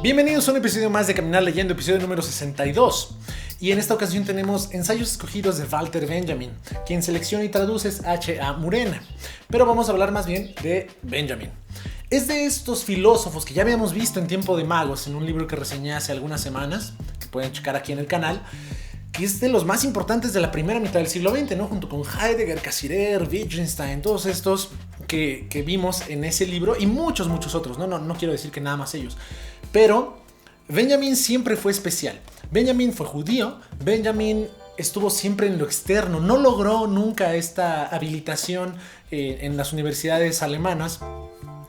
Bienvenidos a un episodio más de Caminar Leyendo, episodio número 62. Y en esta ocasión tenemos ensayos escogidos de Walter Benjamin, quien selecciona y traduce es H.A. Murena. Pero vamos a hablar más bien de Benjamin. Es de estos filósofos que ya habíamos visto en Tiempo de Magos, en un libro que reseñé hace algunas semanas, que pueden checar aquí en el canal, que es de los más importantes de la primera mitad del siglo XX, ¿no? Junto con Heidegger, Cassirer, Wittgenstein, todos estos que vimos en ese libro y muchos otros, no quiero decir que nada más ellos. Pero Benjamin siempre fue especial. Benjamin fue judío, Benjamin estuvo siempre en lo externo, no logró nunca esta habilitación en las universidades alemanas,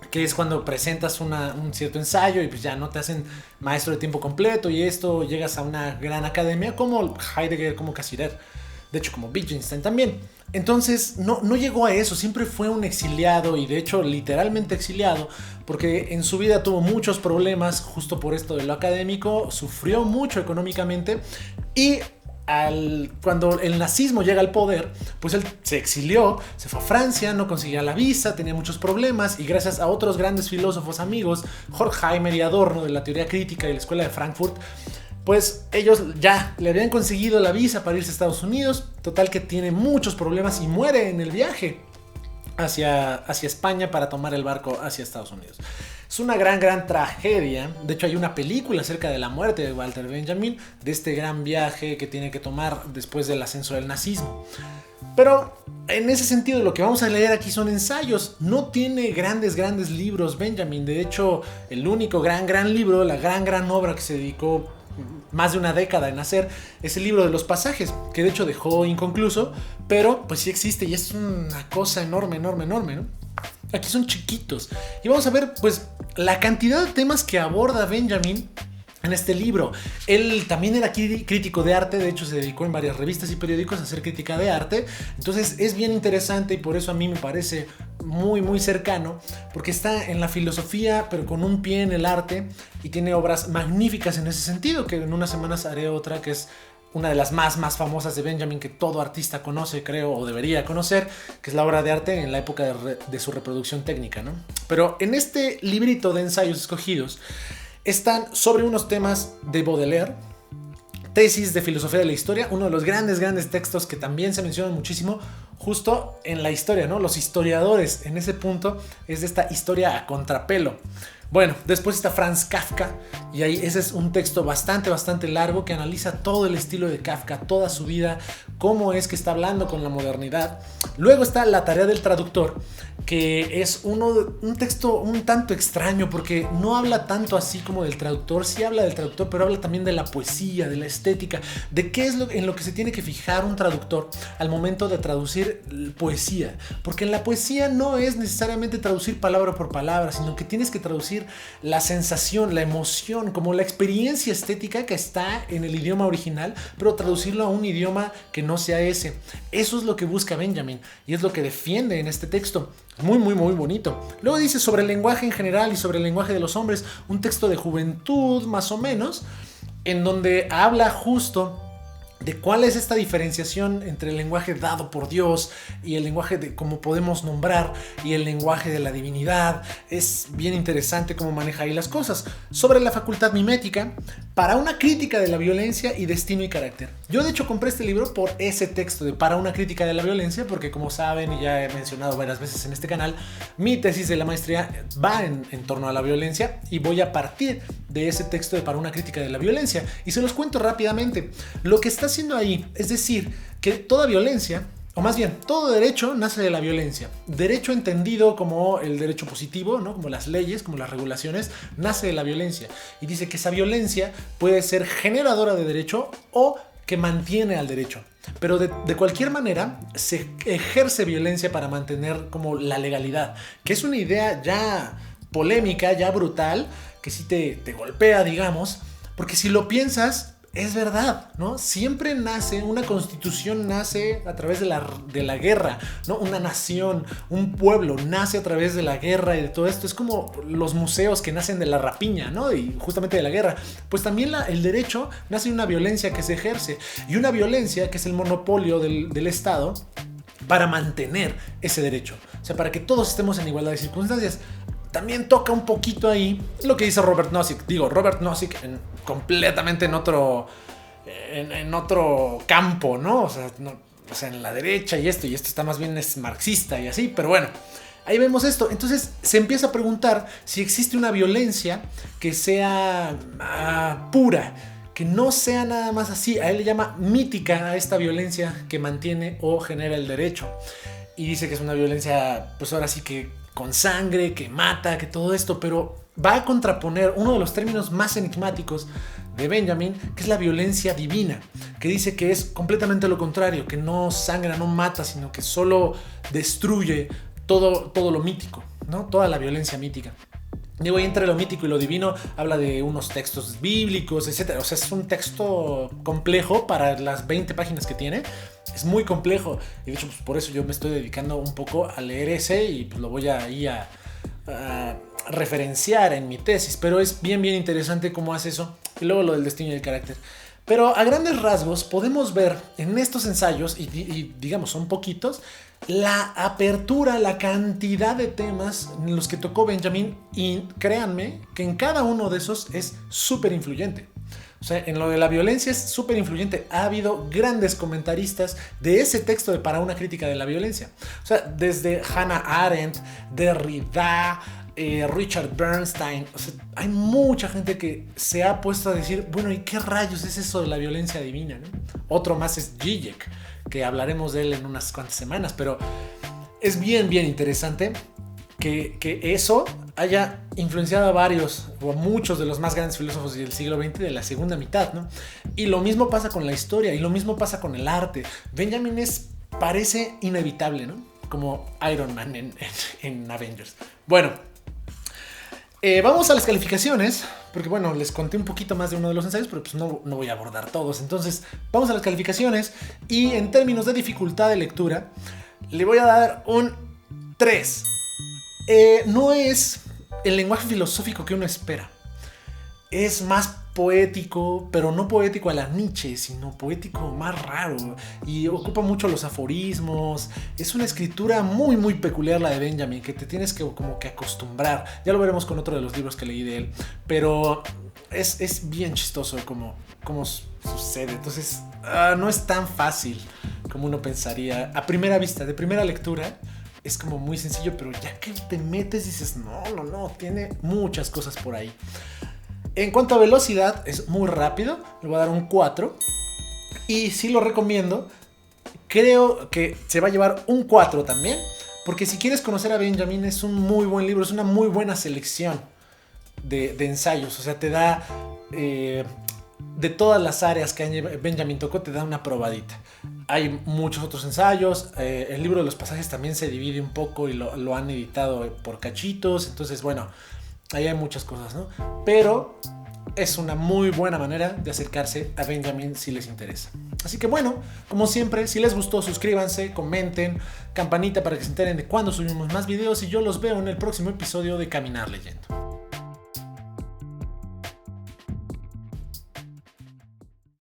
que es cuando presentas un cierto ensayo y pues ya no te hacen maestro de tiempo completo y esto llegas a una gran academia como Heidegger, como Cassirer, de hecho como Wittgenstein también. Entonces no llegó a eso, siempre fue un exiliado y de hecho literalmente exiliado, porque en su vida tuvo muchos problemas justo por esto de lo académico, sufrió mucho económicamente y cuando el nazismo llega al poder, pues él se exilió, se fue a Francia, no conseguía la visa, tenía muchos problemas y gracias a otros grandes filósofos amigos, Horkheimer y Adorno de la teoría crítica y la escuela de Frankfurt, pues ellos ya le habían conseguido la visa para irse a Estados Unidos, total que tiene muchos problemas y muere en el viaje hacia España para tomar el barco hacia Estados Unidos. Es una gran tragedia. De hecho hay una película acerca de la muerte de Walter Benjamin, de este gran viaje que tiene que tomar después del ascenso del nazismo. Pero en ese sentido lo que vamos a leer aquí son ensayos. No tiene grandes libros Benjamin. De hecho el único gran libro, la gran obra que se dedicó más de una década en hacer es el libro de los pasajes, que de hecho dejó inconcluso, pero pues sí existe y es una cosa enorme, ¿no? Aquí son chiquitos y vamos a ver pues la cantidad de temas que aborda Benjamin en este libro. Él también era crítico de arte, de hecho se dedicó en varias revistas y periódicos a hacer crítica de arte, entonces es bien interesante y por eso a mí me parece muy cercano, porque está en la filosofía pero con un pie en el arte y tiene obras magníficas en ese sentido, que en unas semanas haré otra que es una de las más famosas de Benjamin que todo artista conoce, creo, o debería conocer, que es la obra de arte en la época de su reproducción técnica, ¿no? Pero en este librito de ensayos escogidos están sobre unos temas de Baudelaire, tesis de filosofía de la historia, uno de los grandes textos que también se mencionan muchísimo justo en la historia, ¿no? Los historiadores en ese punto es de esta historia a contrapelo. Bueno, después está Franz Kafka y ahí ese es un texto bastante largo que analiza todo el estilo de Kafka, toda su vida, cómo es que está hablando con la modernidad. Luego está La tarea del traductor, que es un texto un tanto extraño porque no habla tanto así como del traductor, sí habla del traductor, pero habla también de la poesía, de la estética, de qué es en lo que se tiene que fijar un traductor al momento de traducir poesía, porque en la poesía no es necesariamente traducir palabra por palabra, sino que tienes que traducir la sensación, la emoción, como la experiencia estética que está en el idioma original, pero traducirlo a un idioma que no sea ese. Eso es lo que busca Benjamin y es lo que defiende en este texto. Muy bonito. Luego dice sobre el lenguaje en general y sobre el lenguaje de los hombres, un texto de juventud más o menos, en donde habla justo de cuál es esta diferenciación entre el lenguaje dado por Dios y el lenguaje de cómo podemos nombrar y el lenguaje de la divinidad. Es bien interesante cómo maneja ahí las cosas. Sobre la facultad mimética, para una crítica de la violencia y destino y carácter. Yo de hecho compré este libro por ese texto de Para una crítica de la violencia, porque como saben y ya he mencionado varias veces en este canal, mi tesis de la maestría va en torno a la violencia y voy a partir de ese texto de Para una crítica de la violencia y se los cuento rápidamente. Lo que está haciendo ahí es decir que toda violencia, o más bien todo derecho, nace de la violencia. Derecho entendido como el derecho positivo, ¿no? Como las leyes, como las regulaciones, nace de la violencia y dice que esa violencia puede ser generadora de derecho o que mantiene al derecho. Pero de cualquier manera se ejerce violencia para mantener como la legalidad, que es una idea ya polémica, ya brutal, que sí te golpea, digamos, porque si lo piensas, es verdad, ¿no? Siempre nace, una constitución nace a través de la guerra, ¿no? Una nación, un pueblo nace a través de la guerra y de todo esto. Es como los museos que nacen de la rapiña, ¿no? Y justamente de la guerra. Pues también el derecho nace de una violencia que se ejerce y una violencia que es el monopolio del Estado para mantener ese derecho. O sea, para que todos estemos en igualdad de circunstancias. también toca un poquito ahí lo que dice Robert Nozick. Digo, Robert Nozick completamente en otro campo, ¿no? O sea, en la derecha y esto está más bien es marxista y así, pero bueno. Ahí vemos esto. Entonces se empieza a preguntar si existe una violencia que sea pura, que no sea nada más así. A él le llama mítica a esta violencia que mantiene o genera el derecho. Y dice que es una violencia, pues ahora sí que con sangre, que mata, que todo esto, pero va a contraponer uno de los términos más enigmáticos de Benjamin, que es la violencia divina, que dice que es completamente lo contrario, que no sangra, no mata, sino que solo destruye todo lo mítico, ¿no? Toda la violencia mítica. Digo, entre lo mítico y lo divino habla de unos textos bíblicos, etc. O sea, es un texto complejo para las 20 páginas que tiene. Es muy complejo. Y de hecho, pues, por eso yo me estoy dedicando un poco a leer ese y pues, lo voy a referenciar en mi tesis. Pero es bien interesante cómo hace eso. Y luego lo del destino y el carácter. Pero a grandes rasgos podemos ver en estos ensayos, y digamos son poquitos, la apertura, la cantidad de temas en los que tocó Benjamin, y créanme que en cada uno de esos es súper influyente. O sea, en lo de la violencia es súper influyente. Ha habido grandes comentaristas de ese texto para una crítica de la violencia. O sea, desde Hannah Arendt, Derrida, Richard Bernstein. O sea, hay mucha gente que se ha puesto a decir, bueno, ¿y qué rayos es eso de la violencia divina, ¿no? Otro más es Zizek, que hablaremos de él en unas cuantas semanas, pero es bien interesante que eso haya influenciado a varios o a muchos de los más grandes filósofos del siglo XX de la segunda mitad, ¿no? Y lo mismo pasa con la historia, y lo mismo pasa con el arte. Benjamin parece inevitable, ¿no? Como Iron Man en Avengers. Bueno, vamos a las calificaciones, porque bueno, les conté un poquito más de uno de los ensayos, pero pues no voy a abordar todos. Entonces, vamos a las calificaciones, y en términos de dificultad de lectura, le voy a dar un 3. No es el lenguaje filosófico que uno espera. Es más poético, pero no poético a la Nietzsche, sino poético más raro, y ocupa mucho los aforismos. Es una escritura muy peculiar la de Benjamin, que te tienes que como que acostumbrar. Ya lo veremos con otro de los libros que leí de él, pero es bien chistoso como sucede. Entonces no es tan fácil como uno pensaría a primera vista, de primera lectura. Es como muy sencillo, pero ya que te metes dices, no, tiene muchas cosas por ahí. En cuanto a velocidad, es muy rápido. Le voy a dar un 4. Y sí lo recomiendo. Creo que se va a llevar un 4 también. Porque si quieres conocer a Benjamin, es un muy buen libro. Es una muy buena selección de ensayos. O sea, te da... de todas las áreas que Benjamin tocó, te da una probadita. Hay muchos otros ensayos. El libro de los pasajes también se divide un poco y lo han editado por cachitos. Entonces, bueno, ahí hay muchas cosas, ¿no? Pero es una muy buena manera de acercarse a Benjamin si les interesa. Así que bueno, como siempre, si les gustó, suscríbanse, comenten, campanita para que se enteren de cuando subimos más videos, y yo los veo en el próximo episodio de Caminar Leyendo.